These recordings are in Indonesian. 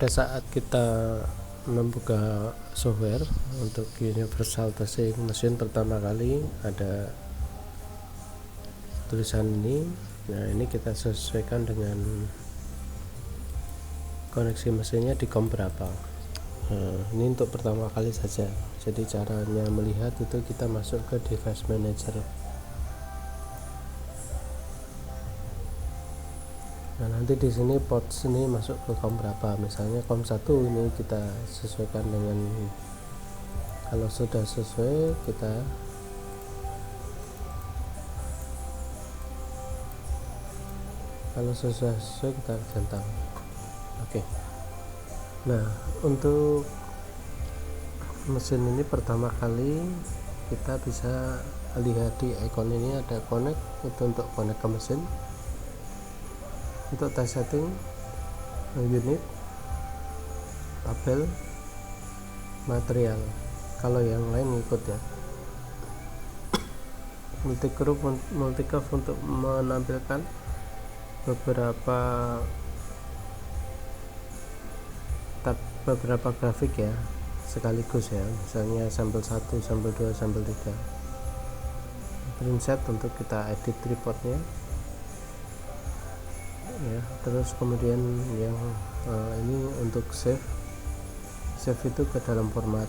Pada saat kita membuka software untuk universal testing mesin pertama kali ada tulisan ini. Nah, ini kita sesuaikan dengan koneksi mesinnya di COM berapa. Ini untuk pertama kali saja. Jadi caranya melihat itu kita masuk ke device manager. Nah, nanti di sini port sini masuk ke COM berapa. Misalnya COM 1 ini kita sesuaikan dengan, kalau sudah sesuai kita kita centang. Oke. Nah, untuk mesin ini pertama kali kita bisa lihat di icon ini ada connect, itu untuk connect ke mesin. Untuk test setting, unit, tabel, material. Kalau yang lain ikut ya. Multicurve untuk menampilkan beberapa grafik ya sekaligus ya, misalnya sampel 1, sampel 2, sampel 3. Print set untuk kita edit reportnya ya. Terus kemudian yang ini untuk save itu ke dalam format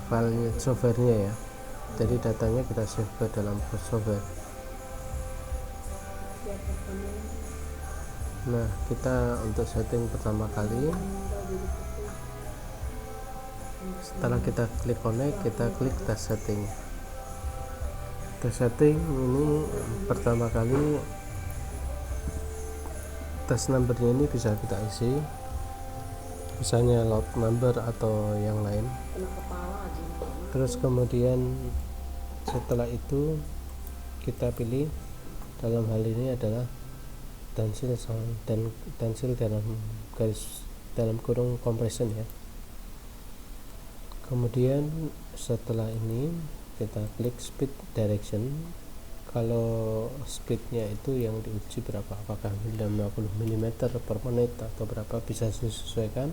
file softwarenya ya, jadi datanya kita save ke dalam software. Nah, kita untuk setting pertama kali, setelah kita klik connect, kita klik test setting. Test setting ini pertama kali test numbernya ini bisa kita isi, misalnya load number atau yang lain. Terus kemudian setelah itu kita pilih, dalam hal ini adalah tensil dalam kurung compression ya. Kemudian setelah ini kita klik speed direction. Kalau speednya itu yang diuji berapa, apakah 50 mm per menit atau berapa, bisa disesuaikan.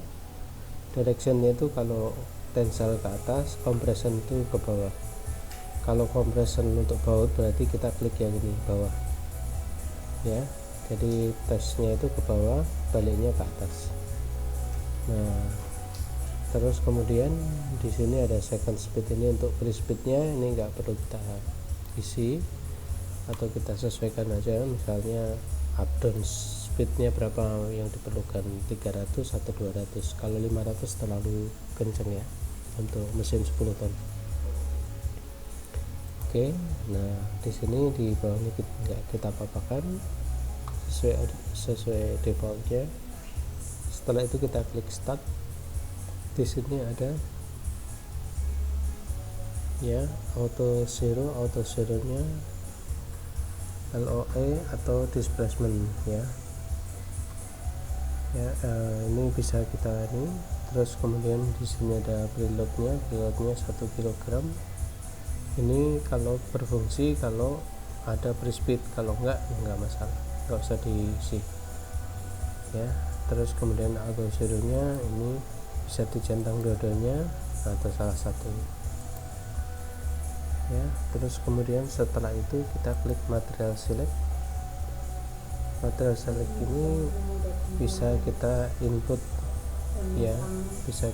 Directionnya itu kalau tensile ke atas, compression itu ke bawah. Kalau compression untuk baut berarti kita klik yang ini bawah ya. Jadi tesnya itu ke bawah, baliknya ke atas. Nah, terus kemudian di sini ada second speed, ini untuk free speednya ini nggak perlu kita isi atau kita sesuaikan aja, misalnya up down speednya berapa yang diperlukan, 300 atau 200. Kalau 500 terlalu kenceng ya untuk mesin 10 ton. Oke, nah di sini di bawah ini kita papakan sesuai defaultnya. Setelah itu kita klik start. Di sini ada ya auto zero nya LOE atau displacement ya. Ini bisa kita ini. Terus kemudian di sini ada preloadnya 1 kg. Ini kalau berfungsi kalau ada free speed, kalau enggak masalah, nggak usah diisi ya. Terus kemudian auto zero nya ini bisa dicentang dua-duanya atau salah satu ya. Terus kemudian setelah itu kita klik material select. Material select ini bisa kita input ya, bisa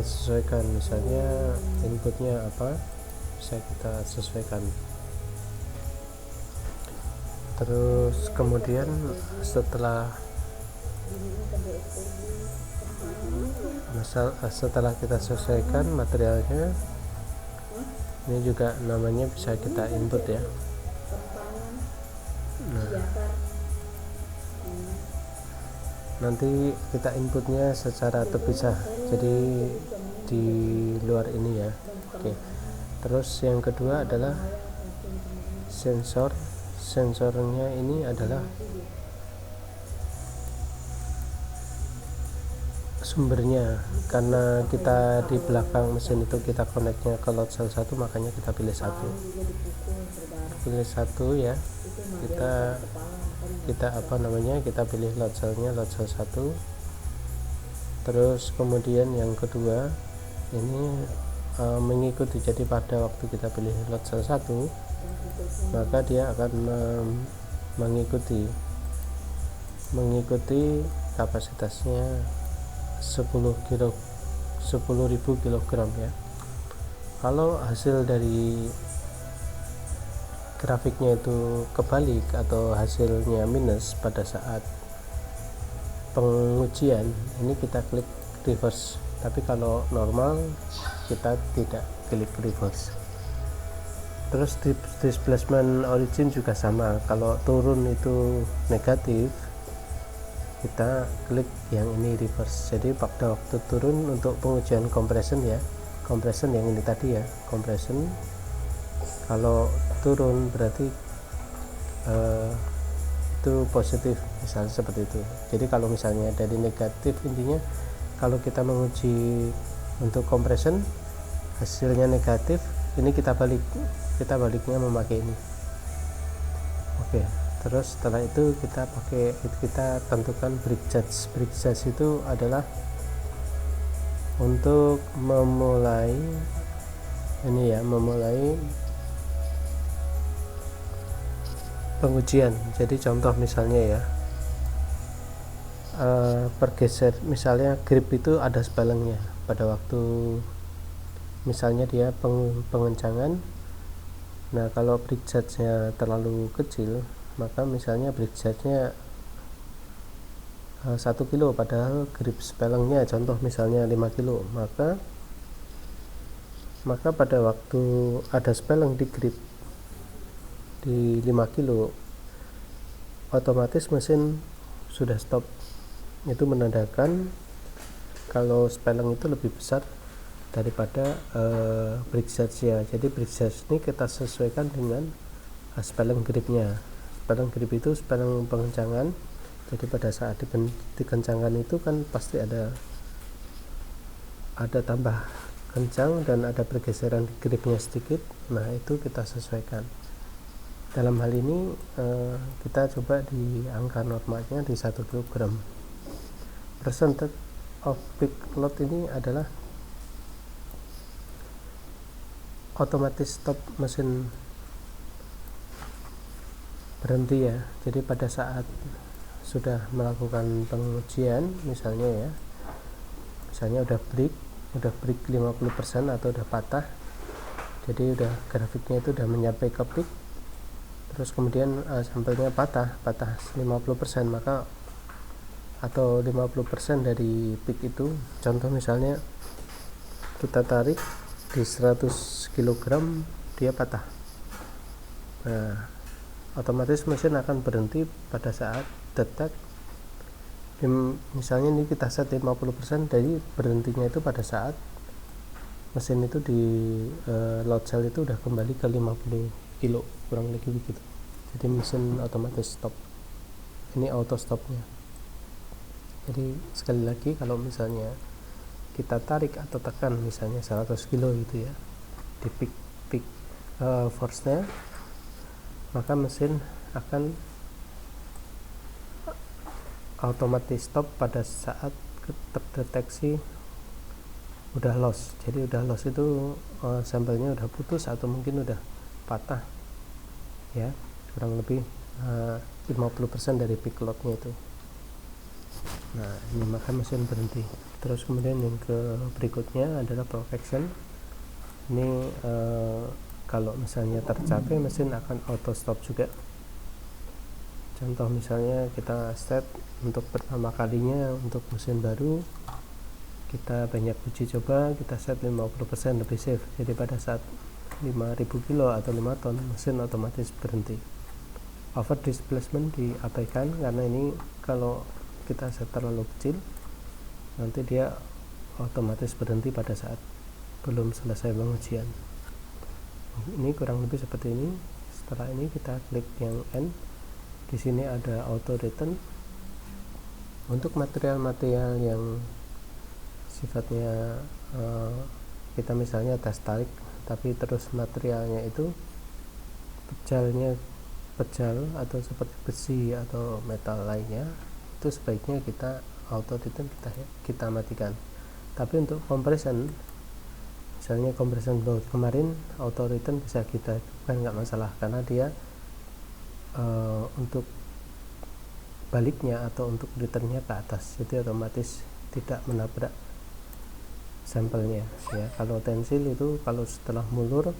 sesuaikan, misalnya inputnya apa bisa kita sesuaikan. Terus kemudian setelah kita sesuaikan materialnya, ini juga namanya bisa kita input ya. Nah, nanti kita inputnya secara terpisah, jadi di luar ini ya. Oke. Terus yang kedua adalah sensornya ini adalah sumbernya. Karena kita di belakang mesin itu kita connectnya ke load cell 1, makanya kita pilih satu ya. Kita pilih load cellnya, load cell 1. Terus kemudian yang kedua ini mengikuti, jadi pada waktu kita pilih load cell 1 maka dia akan mengikuti kapasitasnya 10.000 kg ya. Kalau hasil dari grafiknya itu kebalik atau hasilnya minus pada saat pengujian, ini kita klik reverse. Tapi kalau normal kita tidak klik reverse. Terus displacement origin juga sama, kalau turun itu negatif kita klik yang ini reverse. Jadi pada waktu turun untuk pengujian compression ya, compression yang ini tadi ya, compression kalau turun berarti itu positif, misalnya seperti itu. Jadi kalau misalnya dari negatif, intinya kalau kita menguji untuk compression hasilnya negatif, ini kita baliknya memakai ini. Oke, terus setelah itu kita tentukan break gauge. Break gauge itu adalah untuk memulai pengujian. Jadi contoh misalnya ya, pergeser, misalnya grip itu ada spellingnya pada waktu misalnya dia pengencangan. Nah kalau break gauge-nya terlalu kecil, maka misalnya break gauge-nya 1 kilo padahal grip spellingnya contoh misalnya 5 kilo, maka pada waktu ada spelling di grip di 5 kilo otomatis mesin sudah stop. Itu menandakan kalau spelling itu lebih besar daripada break gauge-nya. Jadi break gauge ini kita sesuaikan dengan spelling gripnya. Spelling grip itu spelling pengencangan. Jadi pada saat dikencangkan itu kan pasti ada tambah kencang dan ada pergeseran gripnya sedikit. Nah itu kita sesuaikan. Dalam hal ini kita coba di angka normalnya di 1 kg. Percentage of peak load ini adalah otomatis stop, mesin berhenti ya. Jadi pada saat sudah melakukan pengujian misalnya udah break 50% atau udah patah, jadi udah grafiknya itu udah menyampai ke peak, terus kemudian sampelnya patah 50%, maka atau 50% dari peak itu, contoh misalnya kita tarik di 100 kg dia patah. Nah otomatis mesin akan berhenti pada saat detect, misalnya ini kita set 50%, jadi berhentinya itu pada saat mesin itu di load cell itu udah kembali ke 50 kilo kurang lebih begitu. Jadi mesin otomatis stop, ini auto stopnya. Jadi sekali lagi kalau misalnya kita tarik atau tekan misalnya 100 kilo gitu ya di peak force-nya, maka mesin akan otomatis stop pada saat terdeteksi udah loss. Jadi udah loss itu sampelnya udah putus atau mungkin udah patah ya, kurang lebih 50% dari peak loadnya itu. Nah ini maka mesin berhenti. Terus kemudian yang berikutnya adalah protection. Ini kalau misalnya tercapai mesin akan auto stop juga. Contoh misalnya kita set untuk pertama kalinya untuk mesin baru, kita banyak uji coba, kita set 50% lebih safe. Jadi pada saat 5000 kilo atau 5 ton mesin otomatis berhenti. Over displacement diabaikan karena ini kalau kita set terlalu kecil nanti dia otomatis berhenti pada saat belum selesai pengujian. Ini kurang lebih seperti ini. Setelah ini kita klik yang N. Di sini ada auto return. Untuk material-material yang sifatnya kita misalnya tes tarik tapi terus materialnya itu pejal atau seperti besi atau metal lainnya, itu sebaiknya kita auto return kita matikan. Tapi untuk compression, misalnya compression baut kemarin, auto return bisa kita hidupkan, nggak masalah, karena dia untuk baliknya atau untuk returnnya ke atas, jadi otomatis tidak menabrak sampelnya ya. Kalau tensil itu kalau setelah mulur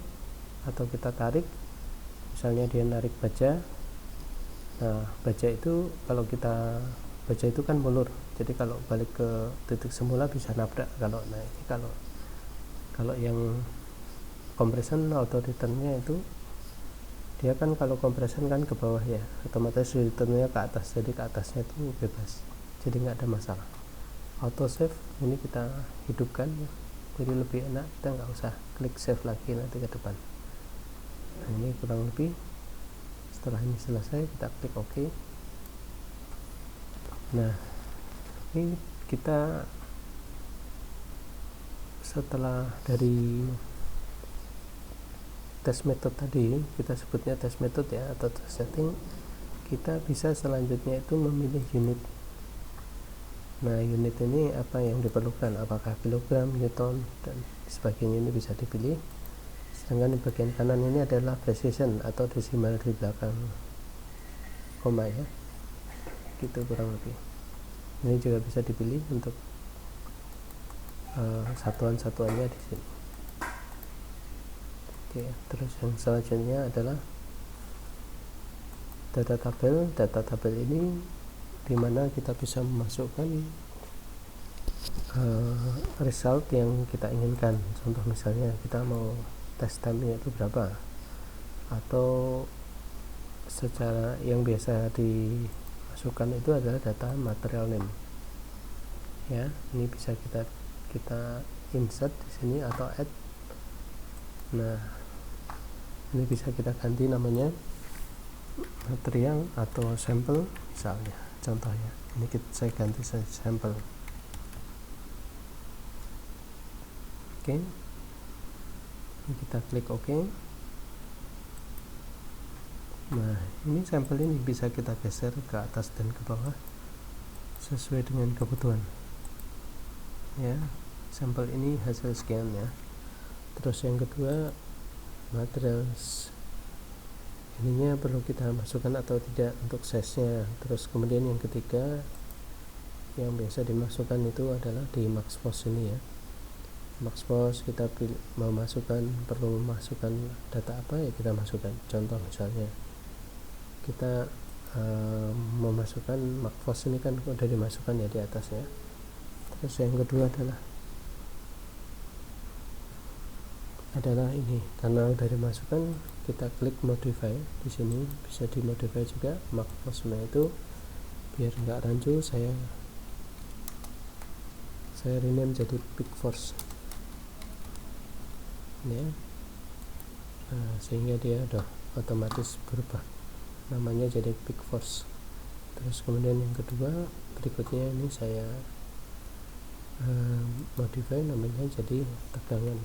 atau kita tarik, misalnya dia narik baja, nah baja itu kalau kita baja itu kan mulur, jadi kalau balik ke titik semula bisa nabrak. Kalau nah ini kalau yang compression auto returnnya itu dia kan kalau compression kan ke bawah ya, otomatis returnnya ke atas, jadi ke atasnya itu bebas, jadi nggak ada masalah. Auto save ini kita hidupkan ya, jadi lebih enak, kita nggak usah klik save lagi nanti ke depan. Nah, ini kurang lebih. Setelah ini selesai kita klik OK. Nah ini kita setelah dari test method tadi, kita sebutnya test method ya atau test setting, kita bisa selanjutnya itu memilih unit. Nah unit ini apa yang diperlukan, apakah kilogram, newton dan sebagainya, ini bisa dipilih. Sedangkan di bagian kanan ini adalah precision atau desimal di belakang koma ya, gitu kurang lebih. Ini juga bisa dipilih untuk satuan-satuannya di sini. Oke, terus yang selanjutnya adalah data tabel. Data tabel ini dimana kita bisa memasukkan result yang kita inginkan. Contoh misalnya kita mau test time-nya itu berapa, atau secara yang biasa dimasukkan itu adalah data material name ya. Ini bisa kita insert di sini atau add. Nah ini bisa kita ganti namanya material atau sampel misalnya, contohnya ini saya ganti sampel. Oke, ini kita klik OK. Nah ini sampel ini bisa kita geser ke atas dan ke bawah sesuai dengan kebutuhan ya. Sampel ini hasil sekian ya. Terus yang kedua, materials ininya perlu kita masukkan atau tidak untuk size-nya. Terus kemudian yang ketiga yang biasa dimasukkan itu adalah di max post ini ya. Max post kita perlu memasukkan data apa ya, kita masukkan. Contoh misalnya kita memasukkan max post ini kan udah dimasukkan ya di atas ya. Terus yang kedua adalah ini, karena udah dimasukkan kita klik modify. Di sini bisa dimodify juga max post-nya itu biar nggak rancu, saya rename jadi peak force ya. Nah, sehingga dia udah otomatis berubah namanya jadi peak force. Terus kemudian yang kedua berikutnya ini saya modify namanya jadi tegangan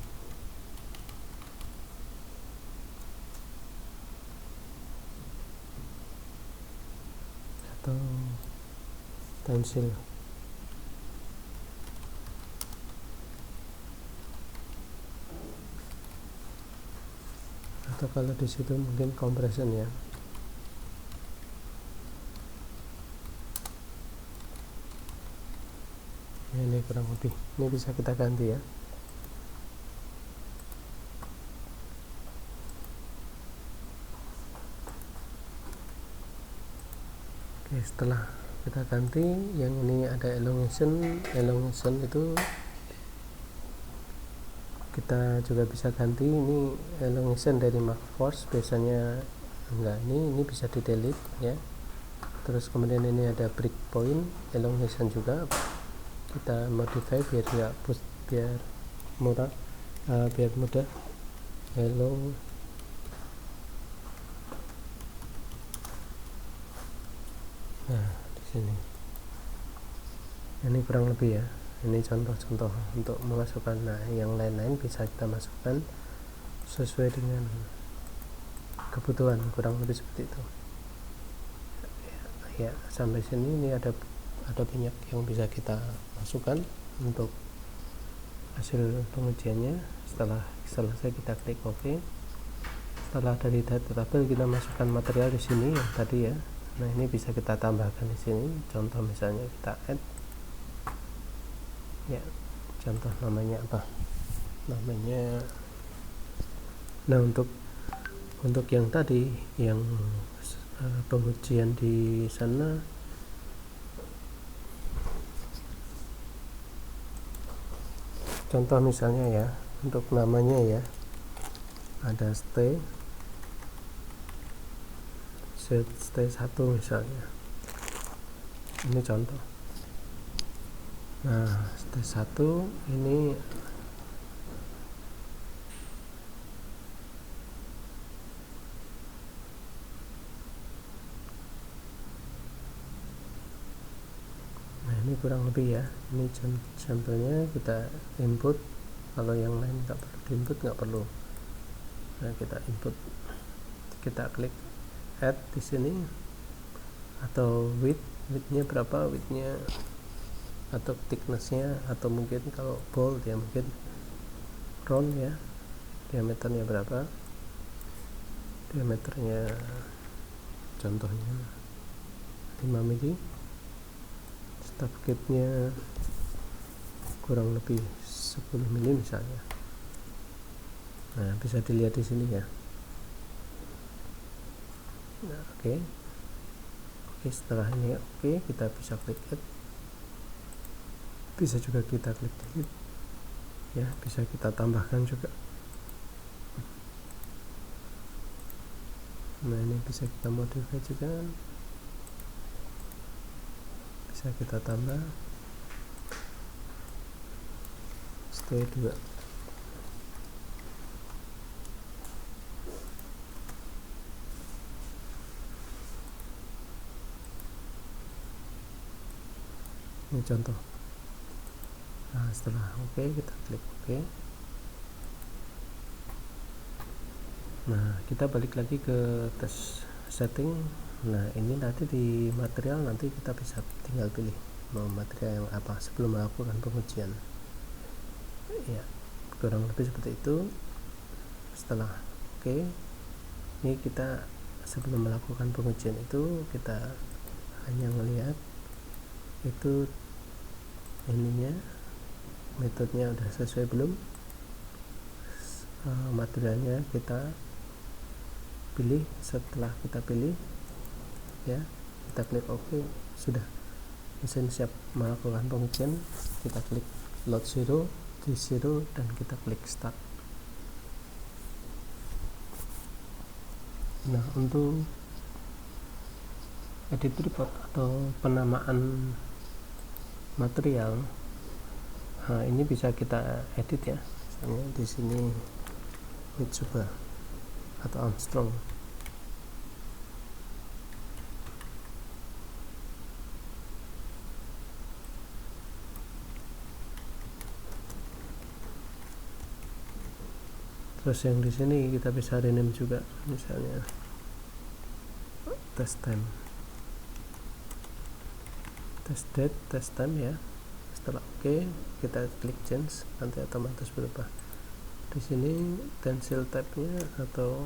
atau tensil. Atau kalau di situ mungkin compression ya. Ini kurang lebih, ini bisa kita ganti ya. Oke, setelah kita ganti yang ini ada elongation itu kita juga bisa ganti. Ini elongation dari max force biasanya enggak, ini bisa di delete ya. Terus kemudian ini ada break point elongation juga kita modify biar enggak biar mudah hello. Nah di sini ini kurang lebih ya. ini contoh-contoh untuk memasukkan. Nah, yang lain-lain bisa kita masukkan sesuai dengan kebutuhan, kurang lebih seperti itu ya. Sampai sini ini ada banyak yang bisa kita masukkan untuk hasil pengujiannya. Setelah selesai kita klik OK. Setelah dari data tabel kita masukkan material di sini yang tadi ya. Nah, ini bisa kita tambahkan di sini. Contoh misalnya kita add ya, contoh namanya apa, namanya, nah untuk yang tadi yang pengujian di sana, contoh misalnya ya, untuk namanya ya ada stay 1 misalnya, ini contoh. Nah, stay 1 ini kurang lebih ya. Ini sampelnya kita input. Kalau yang lain nggak perlu diinput, nggak perlu. Nah, kita input, kita klik add di sini, atau widthnya berapa, widthnya atau thicknessnya, atau mungkin kalau bold ya mungkin round ya, diameternya berapa, diameternya contohnya 5 mili, stop gate-nya kurang lebih 10 mili misalnya. Nah, bisa dilihat di sini ya. Nah, oke, setelah ini oke, kita bisa klik add. Bisa juga kita klik delete ya, bisa kita tambahkan juga. Nah, ini bisa kita modify juga, bisa kita tambah stay 2. Ini contoh. Nah, setelah oke, kita klik oke. Nah, kita balik lagi ke tes setting. Nah, ini nanti di material nanti kita bisa tinggal pilih mau material yang apa sebelum melakukan pengujian ya, kurang lebih seperti itu. Setelah oke, ini kita sebelum melakukan pengujian itu kita hanya melihat itu ininya, metodenya udah sesuai belum, materialnya kita pilih. Setelah kita pilih ya, kita klik OK, sudah mesin siap melakukan pengujian. Kita klik load 0 di 0 dan kita klik start. Nah, untuk edit report atau penamaan material, nah ini bisa kita edit ya. Misalnya di sini Mitsuba atau Armstrong. Terus yang di sini kita bisa rename juga, misalnya test time, test date, test time ya. Setelah oke, kita klik change, nanti otomatis berubah. Di sini stencil tab-nya atau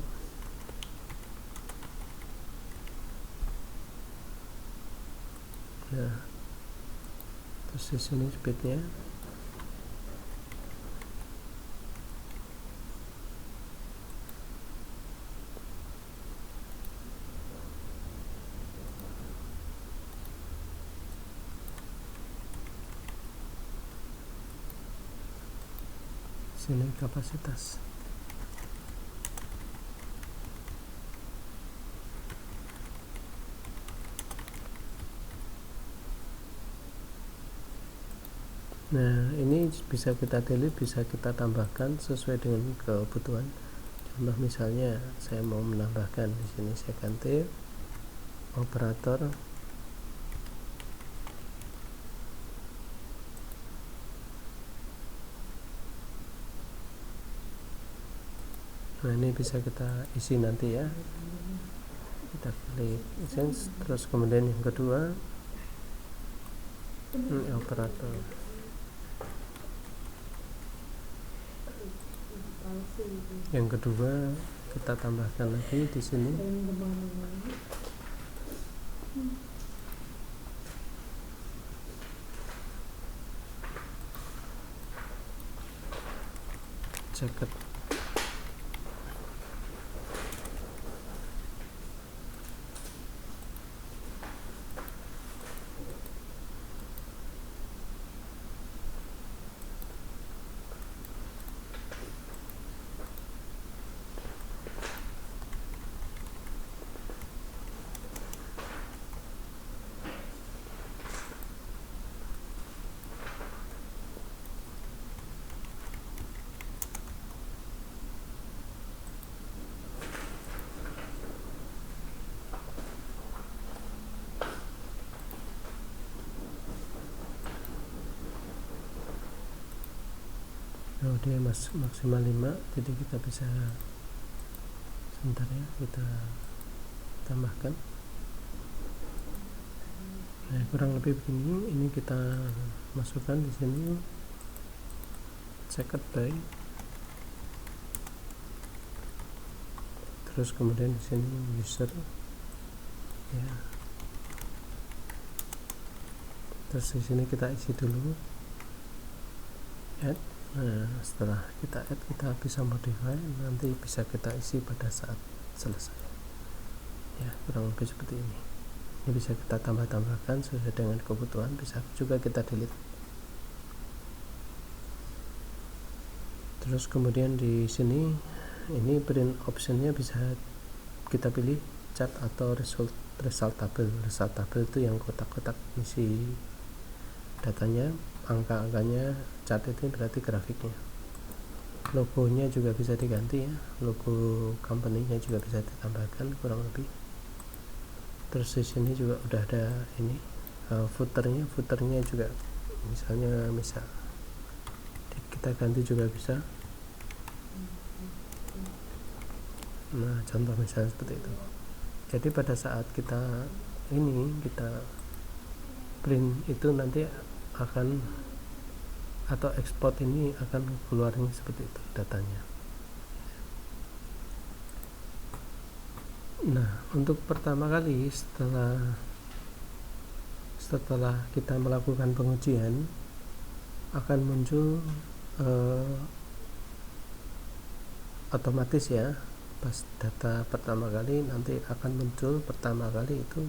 ya, terus di sini speednya. Sini kapasitas. Nah, ini bisa kita delete, bisa kita tambahkan sesuai dengan kebutuhan. Contoh misalnya saya mau menambahkan, di sini saya ganti operator Nah, ini bisa kita isi nanti ya, kita klik change. Terus kemudian yang kedua ini operator. Yang kedua kita tambahkan lagi di sini jaket. Oh, dia maksimal 5, jadi kita bisa sebentar ya, kita tambahkan. Nah, kurang lebih begini. Ini kita masukkan di sini jacket by, terus kemudian di sini user ya, terus di sini kita isi dulu add. Nah, setelah kita add, kita bisa modify, nanti bisa kita isi pada saat selesai ya, kurang lebih seperti ini. Ini bisa kita tambah-tambahkan sesuai dengan kebutuhan, bisa juga kita delete. Terus kemudian di sini ini print optionnya bisa kita pilih chart atau result table. Result table itu yang kotak-kotak isi datanya, angka-angkanya. Chart itu berarti grafiknya. Logonya juga bisa diganti ya, logo company-nya juga bisa ditambahkan kurang lebih. Terus di sini juga udah ada ini footernya juga misalnya kita ganti juga bisa. Nah, contoh misalnya seperti itu. Jadi pada saat kita print itu nanti akan, atau ekspor ini akan keluarnya seperti itu datanya. Nah, untuk pertama kali setelah kita melakukan pengujian akan muncul otomatis ya, pas data pertama kali nanti akan muncul pertama kali itu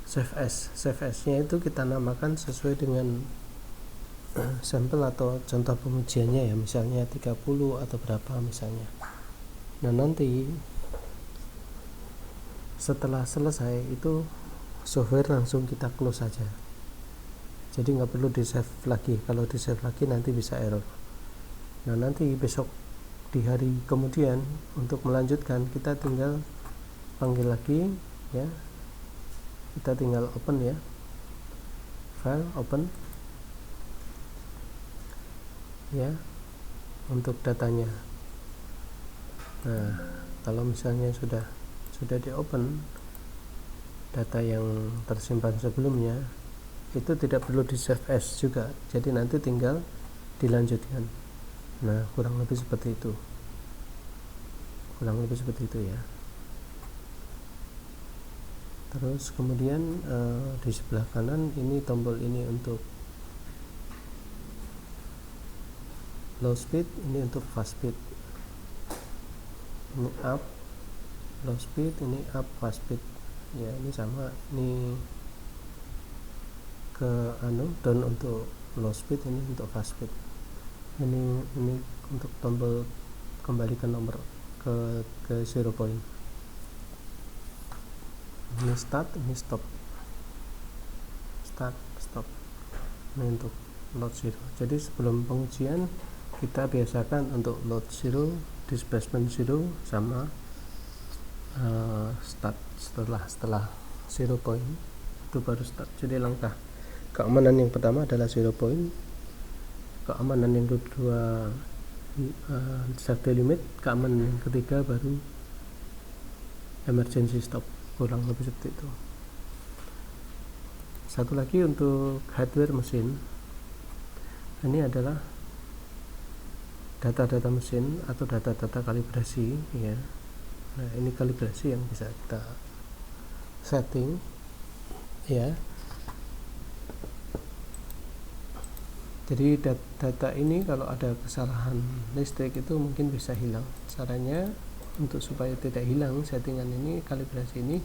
save as nya itu kita namakan sesuai dengan sampel atau contoh pengujiannya ya, misalnya 30 atau berapa misalnya. Nah, nanti setelah selesai itu software langsung kita close saja, jadi nggak perlu di save lagi. Kalau di save lagi nanti bisa error. Nah, nanti besok di hari kemudian untuk melanjutkan kita tinggal panggil lagi ya, kita tinggal open ya, file open ya untuk datanya. Nah, kalau misalnya sudah di open data yang tersimpan sebelumnya, itu tidak perlu di save as juga, jadi nanti tinggal dilanjutkan. Nah, kurang lebih seperti itu ya. Terus kemudian di sebelah kanan ini tombol ini untuk low speed, ini untuk fast speed. Ini up low speed, ini up fast speed ya. Ini sama, ini ke down untuk low speed, ini untuk fast speed. Ini untuk tombol kembalikan nomor ke 0 point. Ini start, ini stop. Start, stop. Ini untuk load 0. Jadi sebelum pengujian kita biasakan untuk load 0, displacement 0 sama start. Setelah 0 point itu baru start. Jadi langkah keamanan yang pertama adalah 0 point, keamanan yang kedua start limit, keamanan yang ketiga baru emergency stop, kurang lebih seperti itu. Satu lagi untuk hardware mesin, ini adalah data-data mesin atau data-data kalibrasi ya. Nah ini kalibrasi yang bisa kita setting ya. Jadi data ini kalau ada kesalahan listrik itu mungkin bisa hilang. Caranya untuk supaya tidak hilang settingan ini, kalibrasi ini,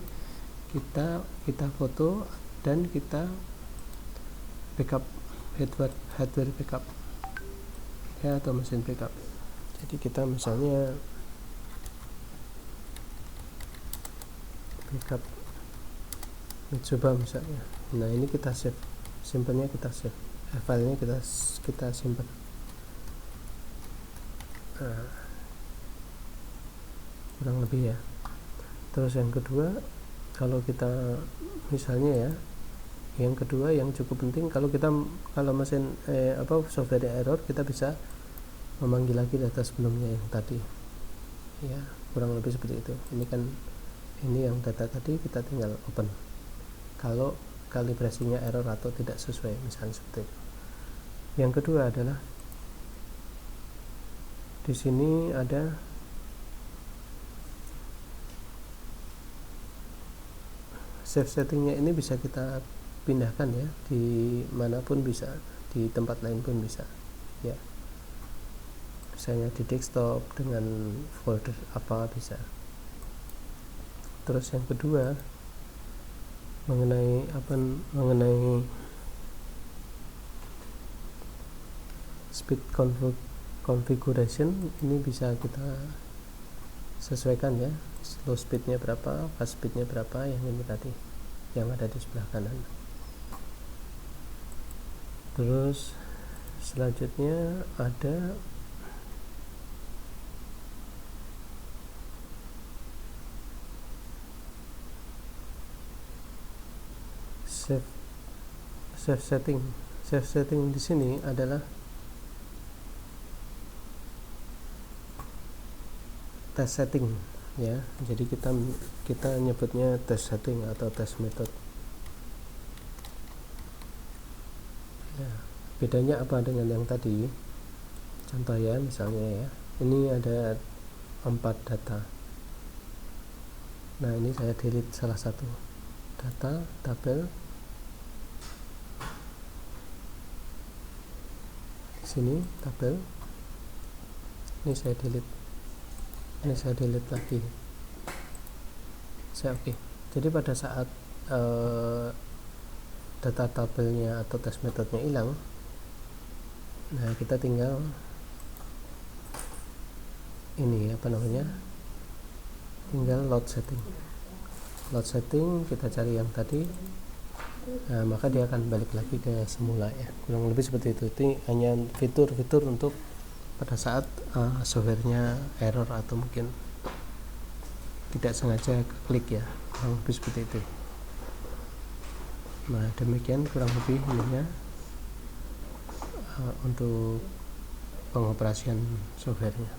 kita foto dan kita backup, hardware backup ya, atau mesin backup. Jadi kita misalnya backup mencoba misalnya. Nah ini kita save, simpennya kita save, filenya kita simpan. Nah, kurang lebih ya. Terus yang kedua, kalau kita misalnya ya, yang kedua yang cukup penting, kalau mesin software error, kita bisa memanggil lagi data sebelumnya yang tadi ya, kurang lebih seperti itu. Ini yang data tadi kita tinggal open kalau kalibrasinya error atau tidak sesuai, misalnya seperti itu. Yang kedua adalah di sini ada save settingnya, ini bisa kita pindahkan ya, di manapun bisa, di tempat lain pun bisa ya, misalnya di desktop dengan folder apa bisa. Terus yang kedua mengenai speed configuration, ini bisa kita sesuaikan ya, slow speednya berapa, fast speednya berapa, yang ini tadi yang ada di sebelah kanan. Terus selanjutnya ada save setting di sini adalah test setting ya. Jadi kita nyebutnya test setting atau test method ya. Bedanya apa dengan yang tadi? Contoh ya, misalnya ya, ini ada 4 data. Nah ini saya delete salah satu data, tabel di sini, tabel ini saya delete lagi, saya oke. Jadi pada saat data tabelnya atau test metodenya hilang, nah kita tinggal ini tinggal load setting, kita cari yang tadi. Nah, maka dia akan balik lagi ke semula ya, kurang lebih seperti itu. Ini hanya fitur-fitur untuk pada saat softwarenya error atau mungkin tidak sengaja klik ya, kurang lebih seperti itu. Nah demikian kurang lebih ininya untuk pengoperasian softwarenya.